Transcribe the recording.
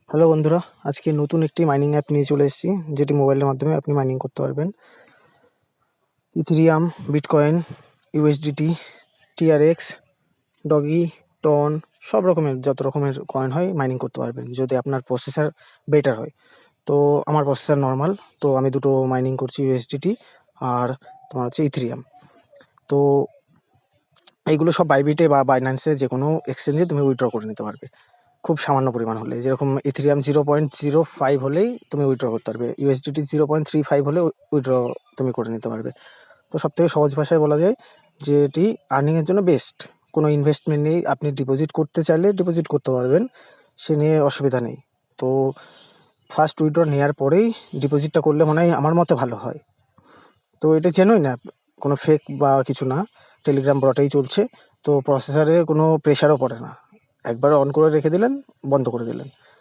Hello বন্ধুরা, আজকে নতুন একটি মাইনিং অ্যাপ নিয়ে চলে এসেছি, যেটি মোবাইলের মাধ্যমে আপনি মাইনিং করতে পারবেন। Ethereum, Bitcoin, USDT, TRX, doge, TON, সব রকমের যত রকমের কয়েন হয় মাইনিং করতে পারবেন, যদি আপনার প্রসেসর বেটার হয়। তো আমার প্রসেসর নর্মাল, তো আমি দুটো মাইনিং করছি, ইউএসডিটি আর তোমার হচ্ছে ইথেরিয়াম। তো এইগুলো সব বাইবিটে বা বাইন্যান্সে যে কোনো এক্সচেঞ্জে তুমি উইথড্র করে নিতে পারবে, খুব সামান্য পরিমাণ হলে। যেরকম ইথেরিয়াম 0.05 হলেই তুমি উইথড্র করতে পারবে, ইউএসডিটি 0.35 হলে উইথড্র তুমি করে নিতে পারবে। তো সবথেকে সহজ ভাষায় বলা যায় যে এটি আর্নিংয়ের জন্য বেস্ট। কোনো ইনভেস্টমেন্ট নেই, আপনি ডিপোজিট করতে চাইলে ডিপোজিট করতে পারবেন, সে নিয়ে অসুবিধা নেই। তো ফার্স্ট উইথড্র নেওয়ার পরেই ডিপোজিটটা করলে মনে হয় আমার মতে ভালো হয়। তো এটা জেনুইন অ্যাপ, কোনো ফেক বা কিছু না, টেলিগ্রাম বটেই চলছে। তো প্রসেসরে কোনো প্রেশারও পড়ে না, একবার অন করে রেখে দিলেন, বন্ধ করে দিলেন।